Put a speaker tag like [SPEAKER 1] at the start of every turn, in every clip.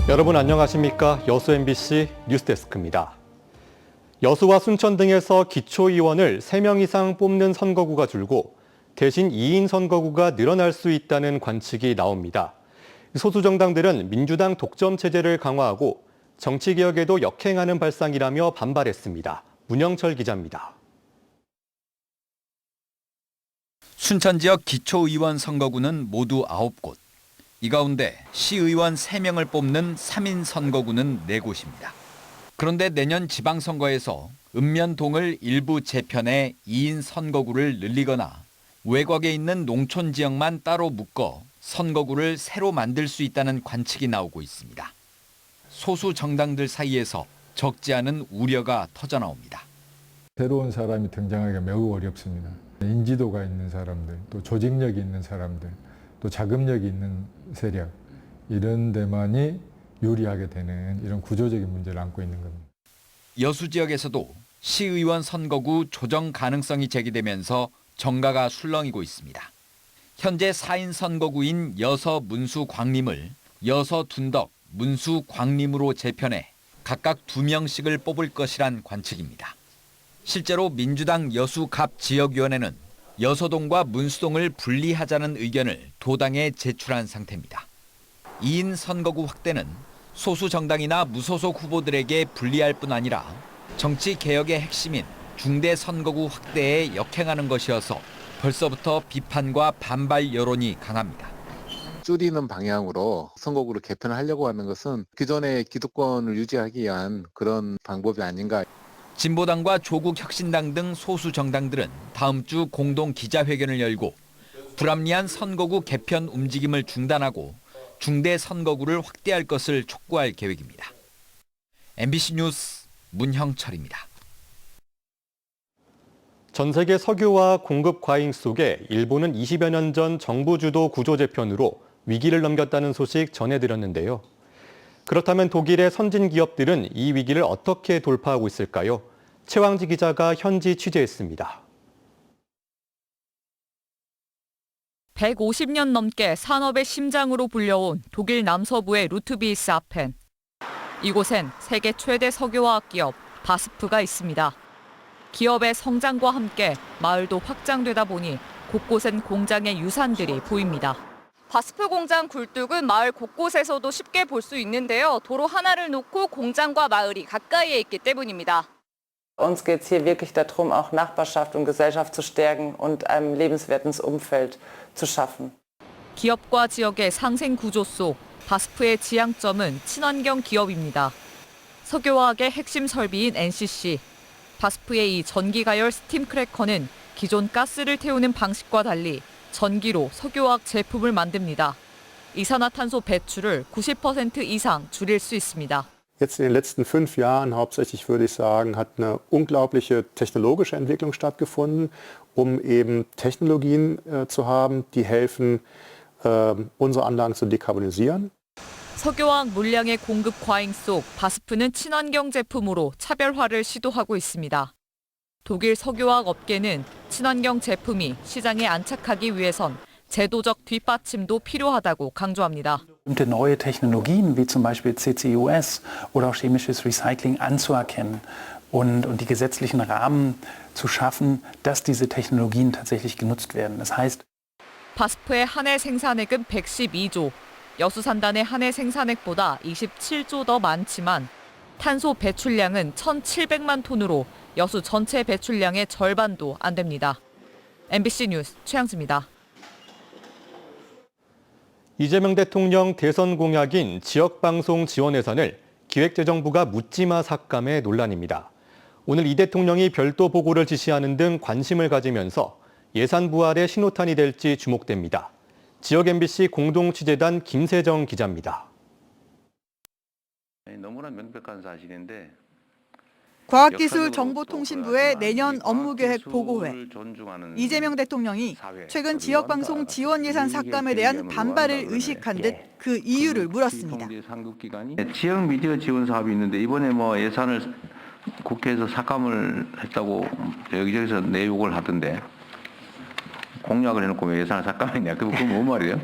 [SPEAKER 1] 여러분 안녕하십니까? 여수 MBC 뉴스데스크입니다. 여수와 순천 등에서 기초의원을 3명 이상 뽑는 선거구가 줄고 대신 2인 선거구가 늘어날 수 있다는 관측이 나옵니다. 소수 정당들은 민주당 독점 체제를 강화하고 정치개혁에도 역행하는 발상이라며 반발했습니다. 문영철 기자입니다.
[SPEAKER 2] 순천 지역 기초의원 선거구는 모두 9곳. 이 가운데 시의원 3명을 뽑는 3인 선거구는 4곳입니다. 그런데 내년 지방선거에서 읍면동을 일부 재편해 2인 선거구를 늘리거나 외곽에 있는 농촌 지역만 따로 묶어 선거구를 새로 만들 수 있다는 관측이 나오고 있습니다. 소수 정당들 사이에서 적지 않은 우려가 터져나옵니다.
[SPEAKER 3] 새로운 사람이 등장하기가 매우 어렵습니다. 인지도가 있는 사람들, 또 조직력이 있는 사람들, 또 자금력이 있는 세력, 이런 데만이 유리하게 되는 이런 구조적인 문제를 안고 있는 겁니다. 여수
[SPEAKER 2] 지역에서도 시의원 선거구 조정 가능성이 제기되면서 정가가 술렁이고 있습니다. 현재 4인 선거구인 여서 문수 광림을 여서 둔덕 문수 광림으로 재편해 각각 2명씩을 뽑을 것이란 관측입니다. 실제로 민주당 여수갑 지역위원회는 여서동과 문수동을 분리하자는 의견을 도당에 제출한 상태입니다. 2인 선거구 확대는 소수 정당이나 무소속 후보들에게 불리할 뿐 아니라 정치 개혁의 핵심인 중대 선거구 확대에 역행하는 것이어서 벌써부터 비판과 반발 여론이 강합니다.
[SPEAKER 4] 줄이는 방향으로 선거구를 개편하려고 하는 것은 기존의 기득권을 유지하기 위한 그런 방법이 아닌가.
[SPEAKER 2] 진보당과 조국혁신당 등 소수 정당들은 다음 주 공동 기자회견을 열고 불합리한 선거구 개편 움직임을 중단하고 중대 선거구를 확대할 것을 촉구할 계획입니다. MBC 뉴스 문형철입니다.
[SPEAKER 1] 전 세계 석유화 공급 과잉 속에 일본은 20여 년 전 정부 주도 구조 재편으로 위기를 넘겼다는 소식 전해드렸는데요. 그렇다면 독일의 선진 기업들은 이 위기를 어떻게 돌파하고 있을까요? 최왕지 기자가 현지 취재했습니다.
[SPEAKER 5] 150년 넘게 산업의 심장으로 불려온 독일 남서부의 루트비히스하펜. 이곳엔 세계 최대 석유화학 기업 바스프가 있습니다. 기업의 성장과 함께 마을도 확장되다 보니 곳곳엔 공장의 유산들이 보입니다. 바스프 공장 굴뚝은 마을 곳곳에서도 쉽게 볼 수 있는데요. 도로 하나를 놓고 공장과 마을이 가까이에 있기 때문입니다.
[SPEAKER 6] Uns geht es hier wirklich darum, auch Nachbarschaft und Gesellschaft zu stärken und ein lebenswertes Umfeld zu schaffen.
[SPEAKER 5] 기업과 지역의 상생 구조 속 바스프의 지향점은 친환경 기업입니다. 석유화학의 핵심 설비인 NCC. 바스프의 이 전기가열 스팀 크래커는 기존 가스를 태우는 방식과 달리 전기로 석유화학 제품을 만듭니다. 이산화탄소 배출을 90% 이상 줄일 수 있습니다.
[SPEAKER 7] Jetzt in den letzten 5 Jahren hauptsächlich, würde ich sagen, hat eine unglaubliche technologische Entwicklung stattgefunden, um eben Technologien zu haben, die helfen, unsere Anlagen zu dekarbonisieren.
[SPEAKER 5] 석유화학 물량의 공급 과잉 속 바스프는 친환경 제품으로 차별화를 시도하고 있습니다. 독일 석유화학 업계는 친환경 제품이 시장에 안착하기 위해선 제도적 뒷받침도 필요하다고 강조합니다.
[SPEAKER 8] Bestimmte neue Technologien wie zum Beispiel CCUS oder auch chemisches Recycling anzuerkennen und die gesetzlichen Rahmen zu schaffen, dass diese Technologien tatsächlich genutzt werden. Das heißt,
[SPEAKER 5] 바스프의 한 해 생산액은 112조, 여수 산단의 한 해 생산액보다 27조 더 많지만 탄소 배출량은 1,700만 톤으로 여수 전체 배출량의 절반도 안 됩니다. MBC 뉴스 최양지입니다.
[SPEAKER 1] 이재명 대통령 대선 공약인 지역방송 지원 예산을 기획재정부가 묻지마 삭감해 논란입니다. 오늘 이 대통령이 별도 보고를 지시하는 등 관심을 가지면서 예산 부활의 신호탄이 될지 주목됩니다. 지역 MBC 공동취재단 김세정 기자입니다.
[SPEAKER 9] 너무나 명백한 사실인데
[SPEAKER 10] 과학기술정보통신부의 내년 업무계획 보고회. 이재명 대통령이 최근 지역방송 지원 예산 삭감에 대한 반발을 의식한 듯 그 이유를 물었습니다.
[SPEAKER 9] 지역 미디어 지원 사업이 있는데 이번에 예산을 국회에서 삭감을 했다고 여기저기서 내욕을 하던데 공약을 해놓고 왜 예산을 삭감했냐? 그건 뭔 말이에요?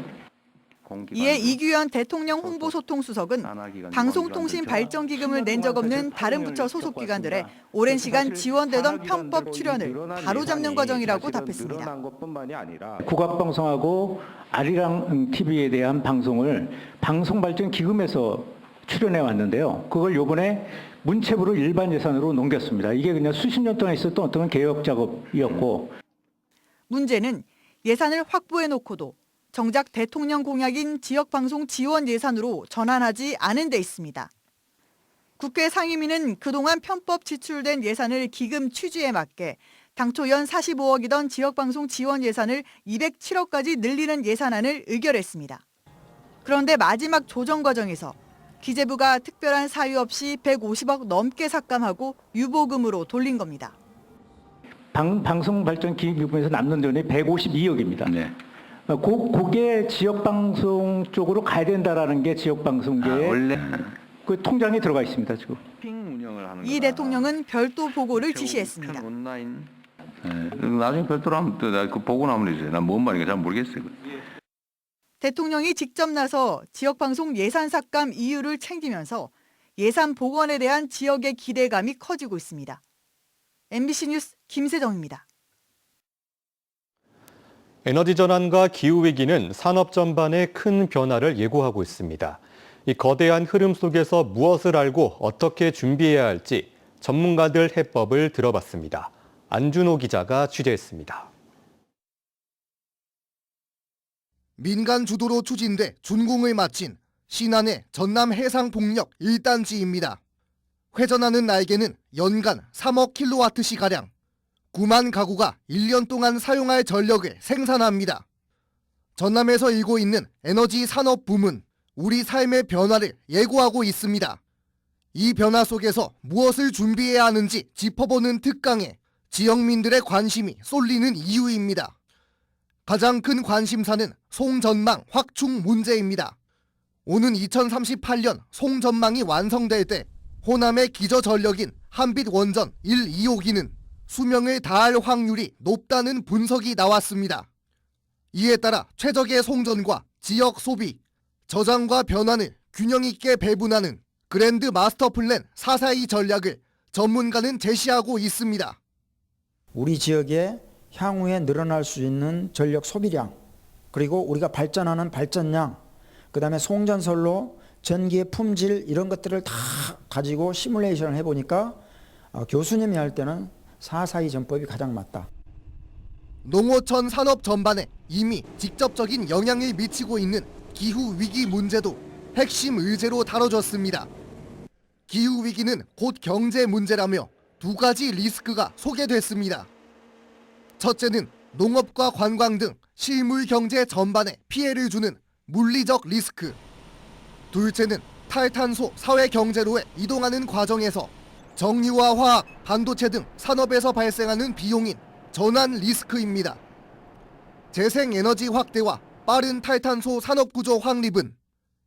[SPEAKER 10] 이에 이규현 대통령 홍보소통수석은 방송통신발전기금을 낸 적 없는 다른 부처 소속 기관들의 오랜 시간 지원되던 편법 출연을 바로잡는 과정이라고 답했습니다.
[SPEAKER 11] 국악방송하고 아리랑 TV에 대한 방송을 방송발전기금에서 출연해 왔는데요. 그걸 요번에 문체부로 일반 예산으로 넘겼습니다. 이게 그냥 수십 년 동안 있었던 어떤 개혁 작업이었고.
[SPEAKER 10] 문제는 예산을 확보해놓고도 정작 대통령 공약인 지역방송 지원 예산으로 전환하지 않은 데 있습니다. 국회 상임위는 그동안 편법 지출된 예산을 기금 취지에 맞게 당초 연 45억이던 지역방송 지원 예산을 207억까지 늘리는 예산안을 의결했습니다. 그런데 마지막 조정 과정에서 기재부가 특별한 사유 없이 150억 넘게 삭감하고 유보금으로 돌린 겁니다.
[SPEAKER 11] 방송발전기금에서 남는 돈이 152억입니다.
[SPEAKER 9] 네.
[SPEAKER 11] 그게 지역방송 쪽으로 가야 된다라는 게 지역방송계의
[SPEAKER 9] 원래
[SPEAKER 11] 그 통장에 들어가 있습니다. 지금.
[SPEAKER 10] 이 대통령은 별도 보고를 지시했습니다.
[SPEAKER 9] 온라인. 나중에 별도로 하면 그 보고 나면 되지. 난 뭔 말인가 잘 모르겠어요.
[SPEAKER 10] 대통령이 직접 나서 지역방송 예산 삭감 이유를 챙기면서 예산 복원에 대한 지역의 기대감이 커지고 있습니다. MBC 뉴스 김세정입니다.
[SPEAKER 1] 에너지 전환과 기후위기는 산업 전반에 큰 변화를 예고하고 있습니다. 이 거대한 흐름 속에서 무엇을 알고 어떻게 준비해야 할지 전문가들 해법을 들어봤습니다. 안준호 기자가 취재했습니다.
[SPEAKER 12] 민간 주도로 추진돼 준공을 마친 신안의 전남 해상폭력 1단지입니다. 회전하는 날개는 연간 3억 킬로와트시가량, 9만 가구가 1년 동안 사용할 전력을 생산합니다. 전남에서 일고 있는 에너지 산업 붐은 우리 삶의 변화를 예고하고 있습니다. 이 변화 속에서 무엇을 준비해야 하는지 짚어보는 특강에 지역민들의 관심이 쏠리는 이유입니다. 가장 큰 관심사는 송전망 확충 문제입니다. 오는 2038년 송전망이 완성될 때 호남의 기저전력인 한빛원전 1, 2호기는 수명을 다할 확률이 높다는 분석이 나왔습니다. 이에 따라 최적의 송전과 지역 소비, 저장과 변환을 균형 있게 배분하는 그랜드 마스터 플랜 442 전략을 전문가는 제시하고 있습니다.
[SPEAKER 13] 우리 지역에 향후에 늘어날 수 있는 전력 소비량, 그리고 우리가 발전하는 발전량, 그다음에 송전설로 전기의 품질 이런 것들을 다 가지고 시뮬레이션을 해보니까 교수님이 할 때는 442 전법이 가장 맞다.
[SPEAKER 12] 농어촌 산업 전반에 이미 직접적인 영향을 미치고 있는 기후위기 문제도 핵심 의제로 다뤄졌습니다. 기후위기는 곧 경제 문제라며 두 가지 리스크가 소개됐습니다. 첫째는 농업과 관광 등 실물 경제 전반에 피해를 주는 물리적 리스크. 둘째는 탈탄소 사회 경제로에 이동하는 과정에서 정유와 화학, 반도체 등 산업에서 발생하는 비용인 전환 리스크입니다. 재생에너지 확대와 빠른 탈탄소 산업구조 확립은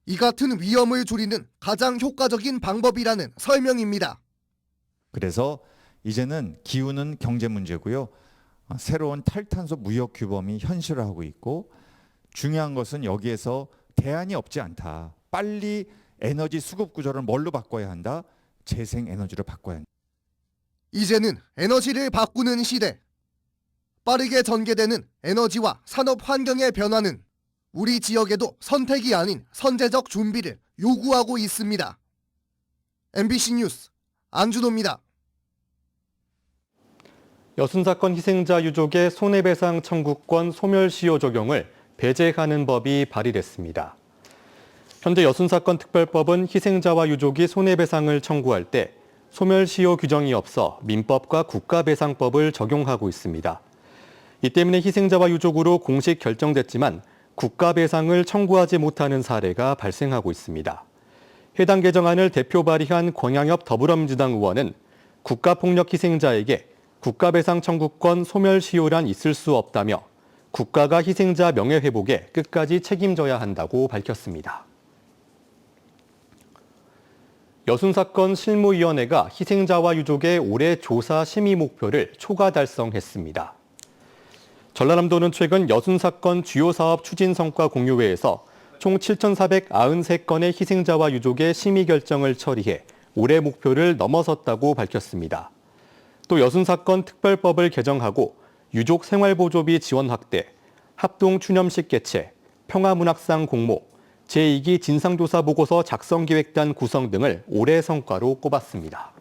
[SPEAKER 12] 이 같은 위험을 줄이는 가장 효과적인 방법이라는 설명입니다.
[SPEAKER 14] 그래서 이제는 기후는 경제 문제고요. 새로운 탈탄소 무역 규범이 현실화하고 있고 중요한 것은 여기에서 대안이 없지 않다. 빨리 에너지 수급 구조를 뭘로 바꿔야 한다? 재생에너지로 바꿔야 한다.
[SPEAKER 12] 이제는 에너지를 바꾸는 시대. 빠르게 전개되는 에너지와 산업 환경의 변화는 우리 지역에도 선택이 아닌 선제적 준비를 요구하고 있습니다. MBC 뉴스 안준호입니다.
[SPEAKER 1] 여순사건 희생자 유족의 손해배상 청구권 소멸시효 적용을 배제하는 법이 발의됐습니다. 현재 여순사건 특별법은 희생자와 유족이 손해배상을 청구할 때 소멸시효 규정이 없어 민법과 국가배상법을 적용하고 있습니다. 이 때문에 희생자와 유족으로 공식 결정됐지만 국가배상을 청구하지 못하는 사례가 발생하고 있습니다. 해당 개정안을 대표 발의한 권양엽 더불어민주당 의원은 국가폭력 희생자에게 국가배상 청구권 소멸시효란 있을 수 없다며 국가가 희생자 명예회복에 끝까지 책임져야 한다고 밝혔습니다. 여순사건 실무위원회가 희생자와 유족의 올해 조사 심의 목표를 초과 달성했습니다. 전라남도는 최근 여순사건 주요 사업 추진 성과 공유회에서 총 7,493건의 희생자와 유족의 심의 결정을 처리해 올해 목표를 넘어섰다고 밝혔습니다. 또 여순사건 특별법을 개정하고 유족 생활보조비 지원 확대, 합동 추념식 개최, 평화문학상 공모, 제2기 진상조사보고서 작성기획단 구성 등을 올해 성과로 꼽았습니다.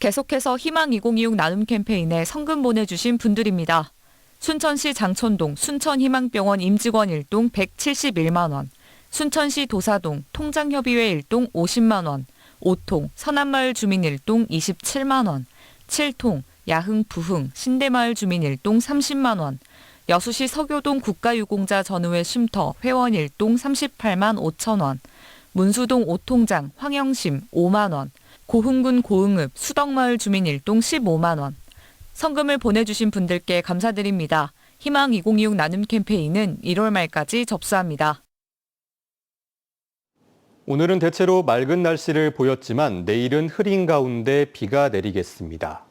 [SPEAKER 5] 계속해서 희망 2026 나눔 캠페인에 성금 보내주신 분들입니다. 순천시 장촌동 순천희망병원 임직원 1동 171만 원, 순천시 도사동 통장협의회 1동 50만 원, 5통 선한마을 주민 1동 27만 원, 7통 야흥 부흥 신대마을 주민 1동 30만 원, 여수시 서교동 국가유공자 전우회 쉼터 회원 1동 38만 5천 원, 문수동 오통장 황영심 5만 원, 고흥군 고흥읍 수덕마을 주민 1동 15만 원. 성금을 보내주신 분들께 감사드립니다. 희망 2026 나눔 캠페인은 1월 말까지 접수합니다.
[SPEAKER 1] 오늘은 대체로 맑은 날씨를 보였지만 내일은 흐린 가운데 비가 내리겠습니다.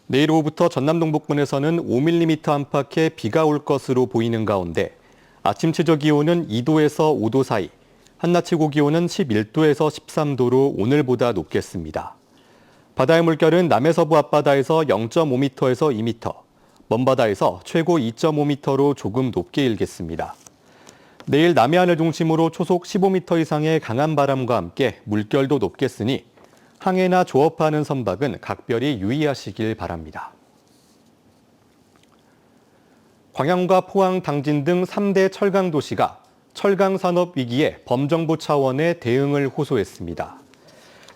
[SPEAKER 1] 내일 오후부터 전남 동북부에서는 5mm 안팎의 비가 올 것으로 보이는 가운데 아침 최저 기온은 2도에서 5도 사이, 한낮 최고 기온은 11도에서 13도로 오늘보다 높겠습니다. 바다의 물결은 남해서부 앞바다에서 0.5m에서 2m, 먼바다에서 최고 2.5m로 조금 높게 일겠습니다. 내일 남해안을 중심으로 초속 15m 이상의 강한 바람과 함께 물결도 높겠으니 항해나 조업하는 선박은 각별히 유의하시길 바랍니다. 광양과 포항, 당진 등 3대 철강 도시가 철강 산업 위기에 범정부 차원의 대응을 호소했습니다.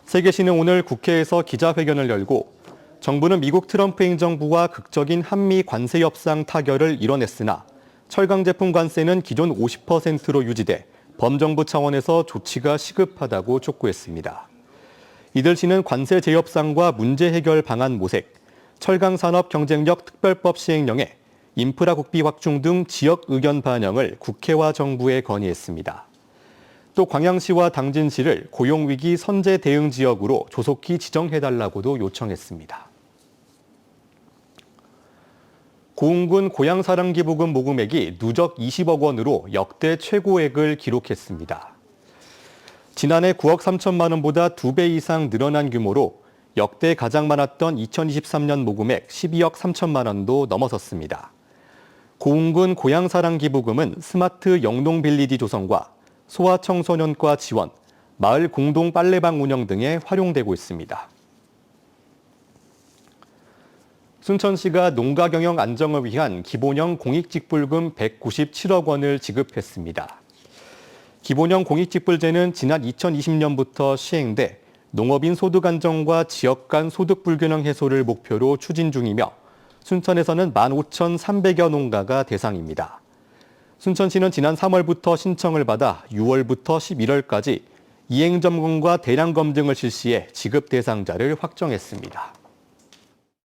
[SPEAKER 1] 세계시는 오늘 국회에서 기자회견을 열고 정부는 미국 트럼프 행정부와 극적인 한미 관세 협상 타결을 이뤄냈으나 철강 제품 관세는 기존 50%로 유지돼 범정부 차원에서 조치가 시급하다고 촉구했습니다. 이들 시는 관세 재협상과 문제 해결 방안 모색, 철강 산업 경쟁력 특별법 시행령에 인프라 국비 확충 등 지역 의견 반영을 국회와 정부에 건의했습니다. 또 광양시와 당진시를 고용위기 선제 대응 지역으로 조속히 지정해달라고도 요청했습니다. 고흥군 고향사랑기부금 모금액이 누적 20억 원으로 역대 최고액을 기록했습니다. 지난해 9억 3천만 원보다 2배 이상 늘어난 규모로 역대 가장 많았던 2023년 모금액 12억 3천만 원도 넘어섰습니다. 고흥군 고향사랑기부금은 스마트 영농빌리지 조성과 소아청소년과 지원, 마을 공동 빨래방 운영 등에 활용되고 있습니다. 순천시가 농가 경영 안정을 위한 기본형 공익직불금 197억 원을 지급했습니다. 기본형 공익직불제는 지난 2020년부터 시행돼 농업인 소득 안정과 지역 간 소득 불균형 해소를 목표로 추진 중이며 순천에서는 15,300여 농가가 대상입니다. 순천시는 지난 3월부터 신청을 받아 6월부터 11월까지 이행 점검과 대량 검증을 실시해 지급 대상자를 확정했습니다.